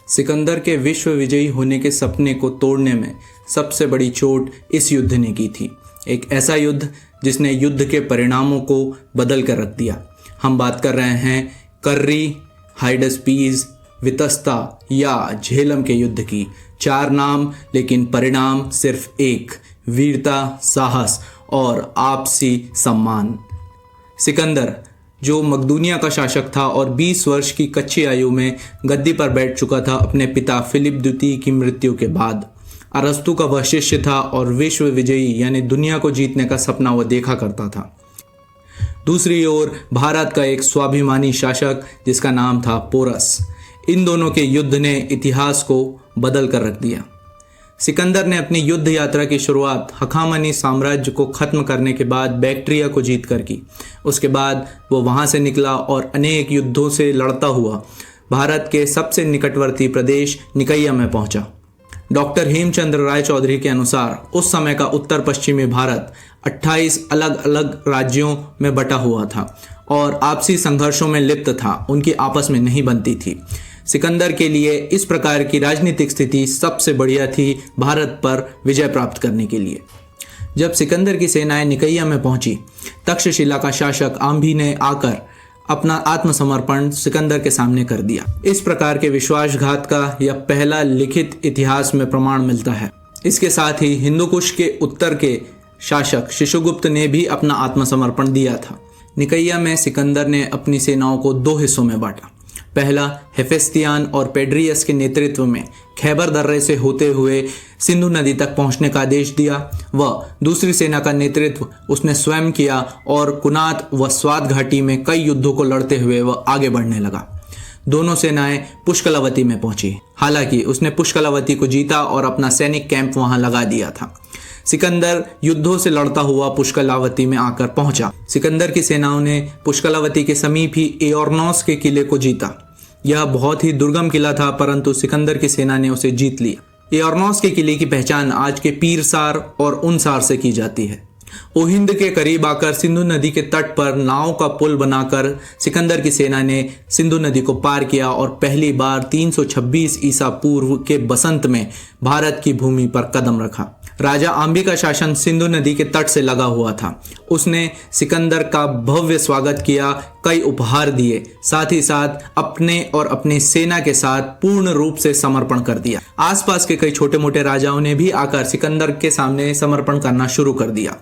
सिकंदर के विश्व विजयी होने के सपने को तोड़ने में सबसे बड़ी चोट इस युद्ध ने की थी। एक ऐसा युद्ध जिसने युद्ध के परिणामों को बदल कर रख दिया। हम बात कर रहे हैं कर्री, हाइडस्पीस, वितस्ता या झेलम के युद्ध की। 4 नाम लेकिन परिणाम सिर्फ एक, वीरता, साहस और आपसी सम्मान। सिकंदर जो मकदूनिया का शासक था और 20 वर्ष की कच्ची आयु में गद्दी पर बैठ चुका था अपने पिता फिलिप द्वितीय की मृत्यु के बाद। अरस्तु का वह शिष्य था और विश्व विजयी यानी दुनिया को जीतने का सपना वह देखा करता था। दूसरी ओर भारत का एक स्वाभिमानी शासक जिसका नाम था पोरस। इन दोनों के युद्ध ने इतिहास को बदल कर रख दिया। सिकंदर ने अपनी युद्ध यात्रा की शुरुआत हखामनी साम्राज्य को खत्म करने के बाद बैक्ट्रिया को जीत कर की। उसके बाद वो वहाँ से निकला और अनेक युद्धों से लड़ता हुआ भारत के सबसे निकटवर्ती प्रदेश निकैया में पहुंचा। डॉक्टर हेमचंद्र राय चौधरी के अनुसार उस समय का उत्तर पश्चिमी भारत 28 अलग अलग राज्यों में बटा हुआ था और आपसी संघर्षों में लिप्त था, उनकी आपस में नहीं बनती थी। सिकंदर के लिए इस प्रकार की राजनीतिक स्थिति सबसे बढ़िया थी भारत पर विजय प्राप्त करने के लिए। जब सिकंदर की सेनाएं निकैया में पहुंची, तक्षशिला का शासक आम्भी ने आकर अपना आत्मसमर्पण सिकंदर के सामने कर दिया। इस प्रकार के विश्वासघात का यह पहला लिखित इतिहास में प्रमाण मिलता है। इसके साथ ही हिंदुकुश के उत्तर के शासक शिशुगुप्त ने भी अपना आत्मसमर्पण दिया था। निकैया में सिकंदर ने अपनी सेनाओं को 2 हिस्सों में बांटा। पहला हेफेस्तियान और पेड्रियस के नेतृत्व में खैबर दर्रे से होते हुए सिंधु नदी तक पहुंचने का आदेश दिया। वह दूसरी सेना का नेतृत्व उसने स्वयं किया और कुनात व स्वात घाटी में कई युद्धों को लड़ते हुए वह आगे बढ़ने लगा। दोनों सेनाएं पुष्कलावती में पहुंची। हालांकि उसने पुष्कलावती को जीता और अपना सैनिक कैंप वहां लगा दिया था। सिकंदर युद्धों से लड़ता हुआ पुष्कलावती में आकर पहुंचा। सिकंदर की सेनाओं ने पुष्कलावती के समीप ही एओरनोस के किले को जीता। यह बहुत ही दुर्गम किला था, परंतु सिकंदर की सेना ने उसे जीत लिया। एओरनोस के किले की पहचान आज के पीरसार और उनसार से की जाती है। ओहिंद के करीब आकर सिंधु नदी के तट पर नाव का पुल बनाकर सिकंदर की सेना ने सिंधु नदी को पार किया और पहली बार 326 ईसा पूर्व के बसंत में भारत की भूमि पर कदम रखा। राजा आम्बी का शासन सिंधु नदी के तट से लगा हुआ था। उसने सिकंदर का भव्य स्वागत किया, कई उपहार दिए, साथ ही साथ अपने और अपनी सेना के साथ पूर्ण रूप से समर्पण कर दिया। आसपास के कई छोटे मोटे राजाओं ने भी आकर सिकंदर के सामने समर्पण करना शुरू कर दिया।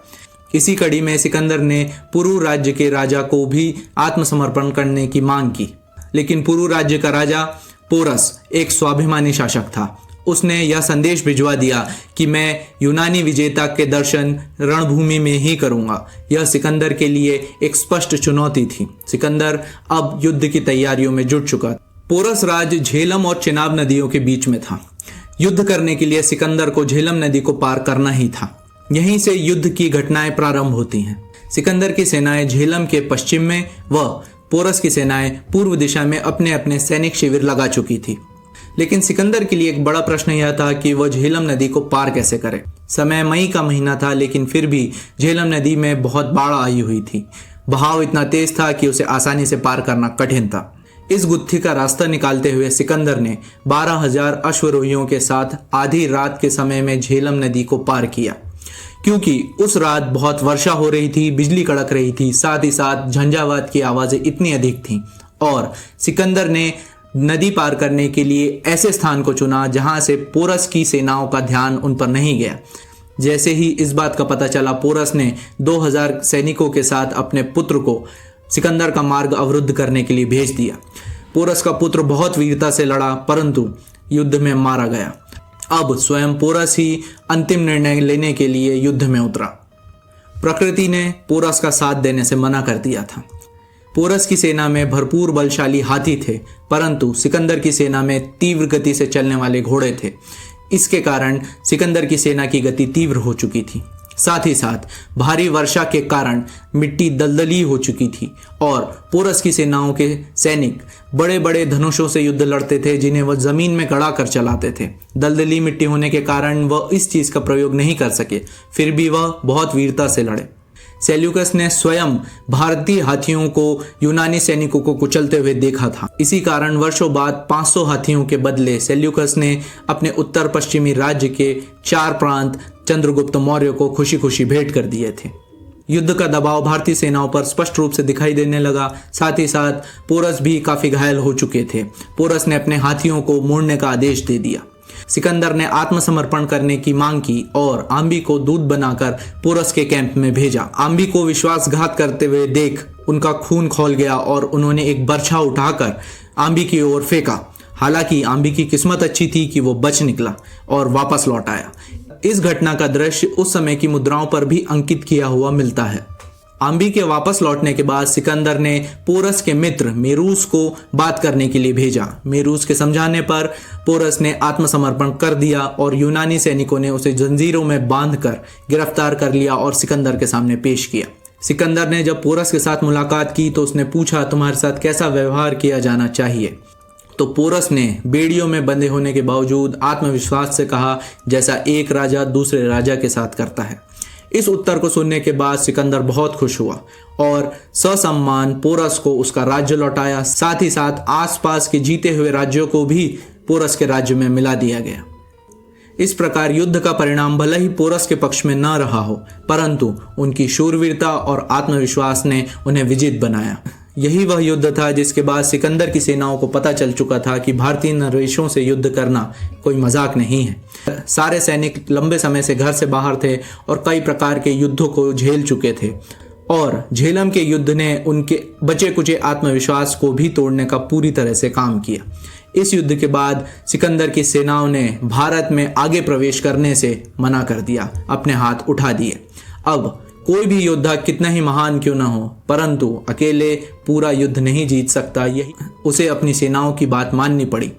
इसी कड़ी में सिकंदर ने पुरु राज्य के राजा को भी आत्मसमर्पण करने की मांग की, लेकिन पुरु राज्य का राजा पोरस एक स्वाभिमानी शासक था। उसने यह संदेश भिजवा दिया कि मैं यूनानी विजेता के दर्शन रणभूमि में ही करूंगा। यह सिकंदर के लिए एक स्पष्ट चुनौती थी। सिकंदर अब युद्ध की तैयारियों में जुट चुका। पोरस राज्य झेलम और चिनाब नदियों के बीच में था। युद्ध करने के लिए सिकंदर को झेलम नदी को पार करना ही था। यहीं से युद्ध की घटनाएं प्रारंभ होती हैं। सिकंदर की सेनाएं झेलम के पश्चिम में व पोरस की सेनाएं पूर्व दिशा में अपने अपने सैनिक शिविर लगा चुकी थी। लेकिन सिकंदर के लिए एक बड़ा प्रश्न यह था कि वह झेलम नदी को पार कैसे करे। समय मई का महीना था, लेकिन फिर भी झेलम नदी में बहुत बाढ़ आई हुई थी। बहाव इतना तेज था कि उसे आसानी से पार करना कठिन था। इस गुत्थी का रास्ता निकालते हुए सिकंदर ने 12,000 अश्वरोहियों के साथ आधी रात के समय में झेलम नदी को पार किया। क्योंकि उस रात बहुत वर्षा हो रही थी, बिजली कड़क रही थी, साथ ही साथ झंझावात की आवाजें इतनी अधिक थीं और सिकंदर ने नदी पार करने के लिए ऐसे स्थान को चुना जहां से पोरस की सेनाओं का ध्यान उन पर नहीं गया। जैसे ही इस बात का पता चला, पोरस ने 2000 सैनिकों के साथ अपने पुत्र को सिकंदर का मार्ग अवरुद्ध करने के लिए भेज दिया। पोरस का पुत्र बहुत वीरता से लड़ा, परंतु युद्ध में मारा गया। अब स्वयं पोरस ही अंतिम निर्णय लेने के लिए युद्ध में उतरा। प्रकृति ने पोरस का साथ देने से मना कर दिया था। पोरस की सेना में भरपूर बलशाली हाथी थे, परंतु सिकंदर की सेना में तीव्र गति से चलने वाले घोड़े थे। इसके कारण सिकंदर की सेना की गति तीव्र हो चुकी थी। साथ ही साथ भारी वर्षा के कारण मिट्टी दलदली हो चुकी थी और पोरस की सेनाओं के सैनिक बड़े बड़े धनुषों से युद्ध लड़ते थे, जिन्हें वह जमीन में गड़ा कर चलाते थे। दलदली मिट्टी होने के कारण वह इस चीज का प्रयोग नहीं कर सके, फिर भी वह बहुत वीरता से लड़े। सेल्यूकस ने स्वयं भारतीय हाथियों को यूनानी सैनिकों को कुचलते हुए देखा था। इसी कारण वर्षों बाद 500 हाथियों के बदले सेल्यूकस ने अपने उत्तर पश्चिमी राज्य के 4 प्रांत चंद्रगुप्त मौर्य को खुशी खुशी भेंट कर दिए थे। युद्ध का दबाव भारतीय सेनाओं पर स्पष्ट रूप से दिखाई देने लगा। साथ ही साथ पोरस भी काफी घायल हो चुके थे। पोरस ने अपने हाथियों को मोड़ने का आदेश दे दिया। सिकंदर ने आत्मसमर्पण करने की मांग की और आम्बी को दूत बनाकर पोरस के कैंप में भेजा। आम्बी को विश्वासघात करते हुए देख उनका खून खौल गया और उन्होंने एक बर्छा उठाकर आम्बी की ओर फेंका। हालांकि आम्बी की किस्मत अच्छी थी कि वो बच निकला और वापस लौट आया। इस घटना का दृश्य उस समय की मुद्राओं पर भी अंकित किया हुआ मिलता है। आम्बी के वापस लौटने के बाद सिकंदर ने पोरस के मित्र मेरूस को बात करने के लिए भेजा। मेरूस के समझाने पर पोरस ने आत्मसमर्पण कर दिया और यूनानी सैनिकों ने उसे जंजीरों में बांधकर गिरफ्तार कर लिया और सिकंदर के सामने पेश किया। सिकंदर ने जब पोरस के साथ मुलाकात की तो उसने पूछा, तुम्हारे साथ कैसा व्यवहार किया जाना चाहिए? तो पोरस ने बेड़ियों में बंधे होने के बावजूद आत्मविश्वास से कहा, जैसा एक राजा दूसरे राजा के साथ करता है। इस उत्तर को सुनने के बाद सिकंदर बहुत खुश हुआ और ससम्मान पोरस को उसका राज्य लौटाया। साथ ही साथ आसपास के जीते हुए राज्यों को भी पोरस के राज्य में मिला दिया गया। इस प्रकार युद्ध का परिणाम भले ही पोरस के पक्ष में न रहा हो, परंतु उनकी शूरवीरता और आत्मविश्वास ने उन्हें विजित बनाया। यही वह युद्ध था जिसके बाद सिकंदर की सेनाओं को पता चल चुका था कि भारतीय नरेशों से युद्ध करना कोई मजाक नहीं है। सारे सैनिक लंबे समय से घर से बाहर थे और कई प्रकार के युद्धों को झेल चुके थे और झेलम के युद्ध ने उनके बचे कुचे आत्मविश्वास को भी तोड़ने का पूरी तरह से काम किया। इस युद्ध के बाद सिकंदर की सेनाओं ने भारत में आगे प्रवेश करने से मना कर दिया, अपने हाथ उठा दिए। अब कोई भी योद्धा कितना ही महान क्यों न हो, परंतु अकेले पूरा युद्ध नहीं जीत सकता। यही उसे अपनी सेनाओं की बात माननी पड़ी।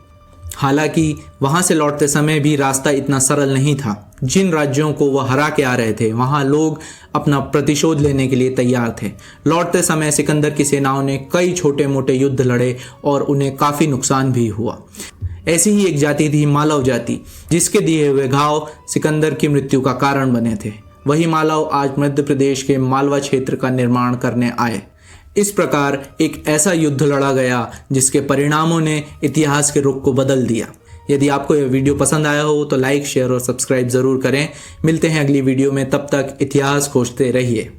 हालांकि वहां से लौटते समय भी रास्ता इतना सरल नहीं था। जिन राज्यों को वह हरा के आ रहे थे वहां लोग अपना प्रतिशोध लेने के लिए तैयार थे। लौटते समय सिकंदर की सेनाओं ने कई छोटे मोटे युद्ध लड़े और उन्हें काफी नुकसान भी हुआ। ऐसी ही एक जाति थी मालव जाति, जिसके दिए हुए घाव सिकंदर की मृत्यु का कारण बने थे। वही मालव आज मध्य प्रदेश के मालवा क्षेत्र का निर्माण करने आए। इस प्रकार एक ऐसा युद्ध लड़ा गया जिसके परिणामों ने इतिहास के रुख को बदल दिया। यदि आपको यह वीडियो पसंद आया हो तो लाइक, शेयर और सब्सक्राइब जरूर करें। मिलते हैं अगली वीडियो में, तब तक इतिहास खोजते रहिए।